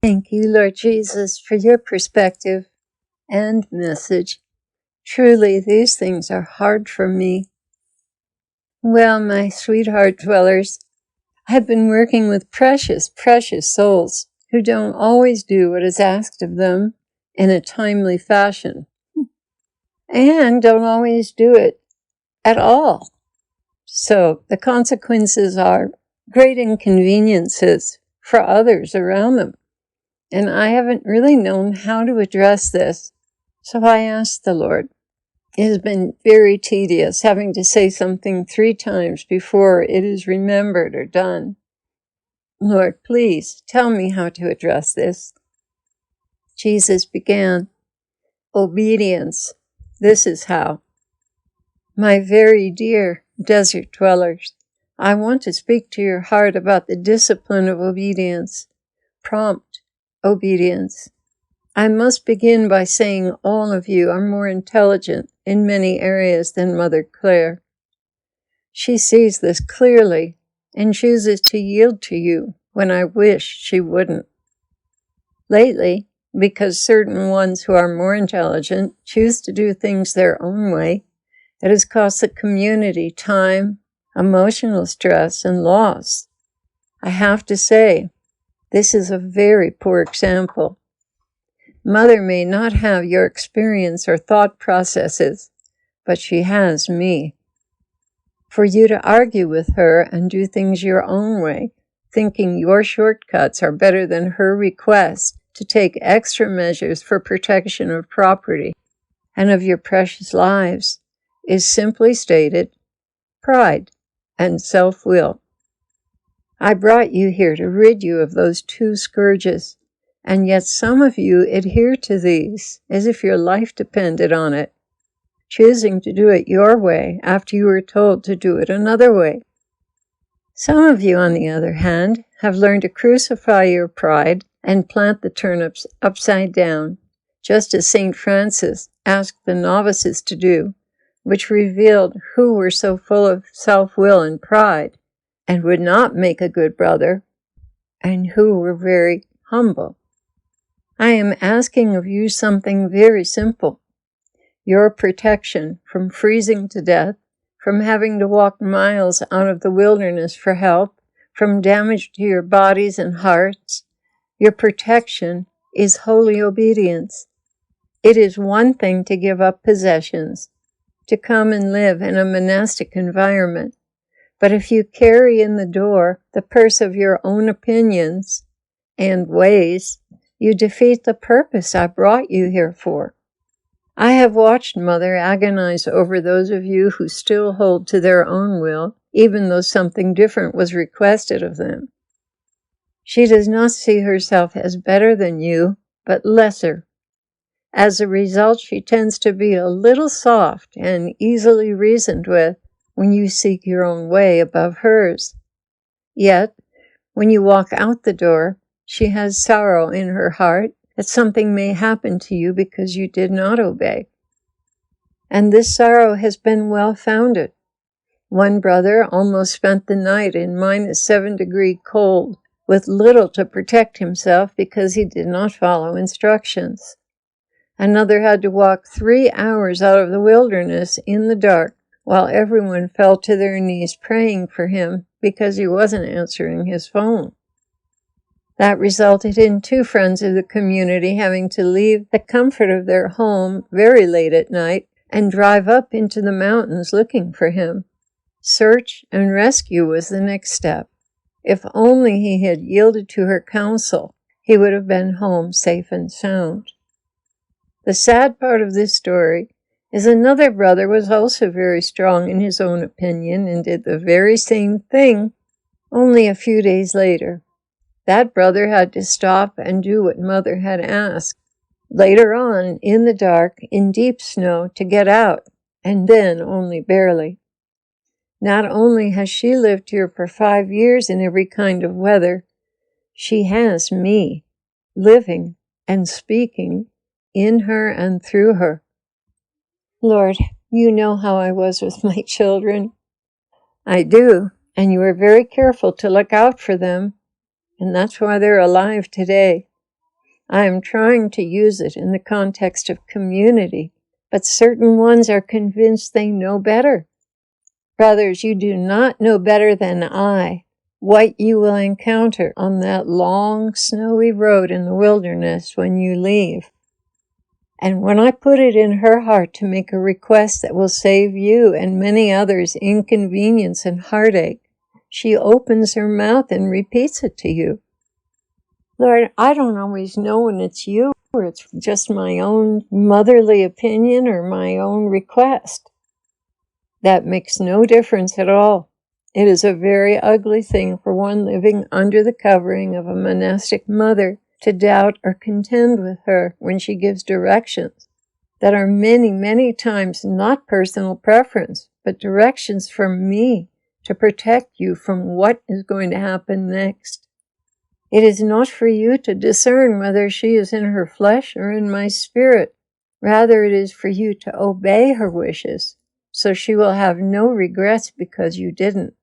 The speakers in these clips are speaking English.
Thank you, Lord Jesus, for your perspective and message. Truly, these things are hard for me. Well, my sweetheart dwellers, I've been working with precious, precious souls who don't always do what is asked of them in a timely fashion, and don't always do it at all. So the consequences are great inconveniences for others around them. And I haven't really known how to address this. So I asked the Lord. It has been very tedious having to say something 3 times before it is remembered or done. Lord, please tell me how to address this. Jesus began, obedience. This is how. My very dear desert dwellers, I want to speak to your heart about the discipline of obedience, prompt obedience. I must begin by saying all of you are more intelligent in many areas than Mother Clare. She sees this clearly and chooses to yield to you when I wish she wouldn't. Lately, because certain ones who are more intelligent choose to do things their own way, it has cost the community time, emotional stress, and loss. I have to say, this is a very poor example. Mother may not have your experience or thought processes, but she has me. For you to argue with her and do things your own way, thinking your shortcuts are better than her request to take extra measures for protection of property and of your precious lives, is simply stated pride and self-will. I brought you here to rid you of those 2 scourges, and yet some of you adhere to these as if your life depended on it, choosing to do it your way after you were told to do it another way. Some of you, on the other hand, have learned to crucify your pride and plant the turnips upside down, just as St. Francis asked the novices to do, which revealed who were so full of self-will and pride and would not make a good brother, and who were very humble. I am asking of you something very simple. Your protection from freezing to death, from having to walk miles out of the wilderness for help, from damage to your bodies and hearts. Your protection is holy obedience. It is one thing to give up possessions, to come and live in a monastic environment. But if you carry in the door the purse of your own opinions and ways, you defeat the purpose I brought you here for. I have watched Mother agonize over those of you who still hold to their own will, even though something different was requested of them. She does not see herself as better than you, but lesser. As a result, she tends to be a little soft and easily reasoned with when you seek your own way above hers. Yet, when you walk out the door, she has sorrow in her heart that something may happen to you because you did not obey. And this sorrow has been well-founded. One brother almost spent the night in -7-degree cold, with little to protect himself because he did not follow instructions. Another had to walk 3 hours out of the wilderness in the dark, while everyone fell to their knees praying for him because he wasn't answering his phone. That resulted in 2 friends of the community having to leave the comfort of their home very late at night and drive up into the mountains looking for him. Search and rescue was the next step. If only he had yielded to her counsel, he would have been home safe and sound. The sad part of this story is another brother was also very strong in his own opinion and did the very same thing only a few days later. That brother had to stop and do what Mother had asked. Later on, in the dark, in deep snow, to get out, and then only barely. Not only has she lived here for 5 years in every kind of weather, she has me, living and speaking in her and through her. Lord, you know how I was with my children. I do, and you were very careful to look out for them, and that's why they're alive today. I am trying to use it in the context of community, but certain ones are convinced they know better. Brothers, you do not know better than I what you will encounter on that long, snowy road in the wilderness when you leave. And when I put it in her heart to make a request that will save you and many others inconvenience and heartache, she opens her mouth and repeats it to you. Lord, I don't always know when it's you or it's just my own motherly opinion or my own request. That makes no difference at all. It is a very ugly thing for one living under the covering of a monastic mother to doubt or contend with her when she gives directions that are many, many times not personal preference, but directions from me to protect you from what is going to happen next. It is not for you to discern whether she is in her flesh or in my spirit. Rather, it is for you to obey her wishes, so she will have no regrets because you didn't.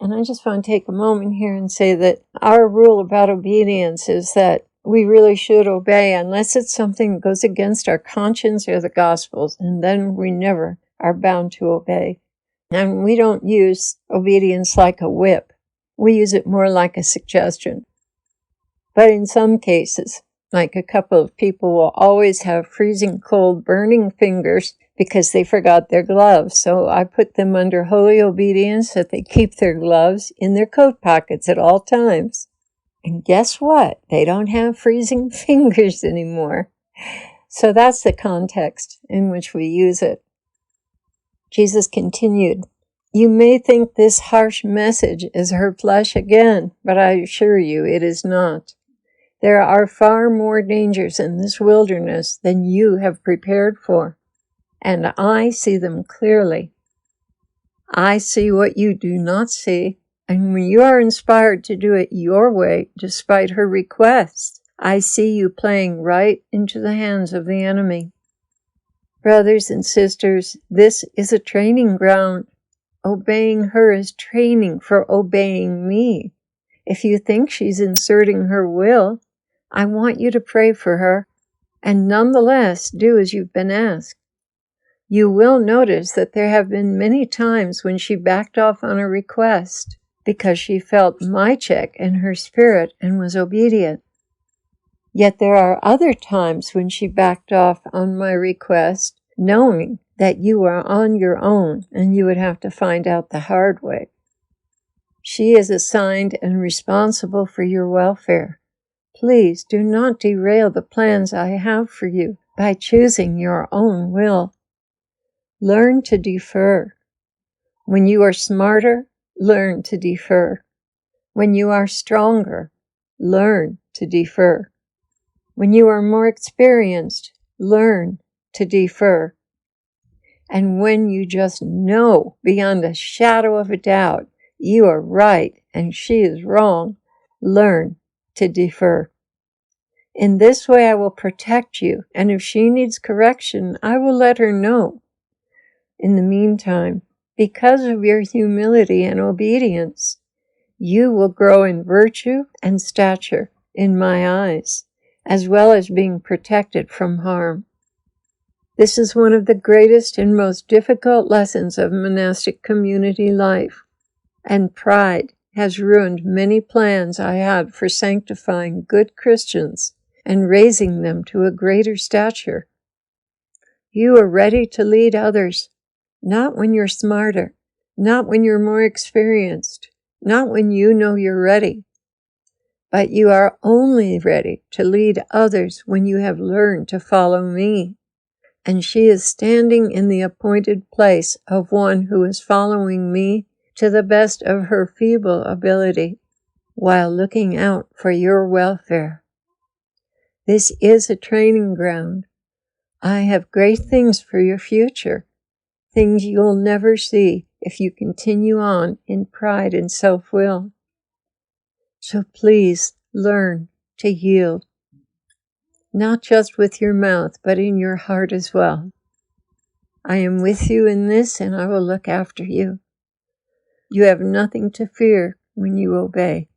And I just want to take a moment here and say that our rule about obedience is that we really should obey unless it's something that goes against our conscience or the Gospels, and then we never are bound to obey. And we don't use obedience like a whip. We use it more like a suggestion. But in some cases, like a couple of people will always have freezing cold, burning fingers because they forgot their gloves. So I put them under holy obedience that they keep their gloves in their coat pockets at all times. And guess what? They don't have freezing fingers anymore. So that's the context in which we use it. Jesus continued, "You may think this harsh message is her flesh again, but I assure you it is not. There are far more dangers in this wilderness than you have prepared for, and I see them clearly. I see what you do not see, and when you are inspired to do it your way, despite her requests, I see you playing right into the hands of the enemy. Brothers and sisters, this is a training ground. Obeying her is training for obeying me. If you think she's inserting her will, I want you to pray for her, and nonetheless do as you've been asked. You will notice that there have been many times when she backed off on a request because she felt my check in her spirit and was obedient. Yet there are other times when she backed off on my request, knowing that you are on your own and you would have to find out the hard way. She is assigned and responsible for your welfare. Please do not derail the plans I have for you by choosing your own will. Learn to defer. When you are smarter, learn to defer. When you are stronger, learn to defer. When you are more experienced, learn to defer. And when you just know beyond a shadow of a doubt you are right and she is wrong, learn to defer. In this way I will protect you, and if she needs correction, I will let her know. In the meantime, because of your humility and obedience, you will grow in virtue and stature in my eyes, as well as being protected from harm. This is one of the greatest and most difficult lessons of monastic community life, and pride has ruined many plans I had for sanctifying good Christians and raising them to a greater stature. You are ready to lead others, not when you're smarter, not when you're more experienced, not when you know you're ready, but you are only ready to lead others when you have learned to follow me. And she is standing in the appointed place of one who is following me to the best of her feeble ability, while looking out for your welfare. This is a training ground. I have great things for your future, things you'll never see if you continue on in pride and self-will. So please learn to yield, not just with your mouth, but in your heart as well. I am with you in this, and I will look after you. You have nothing to fear when you obey.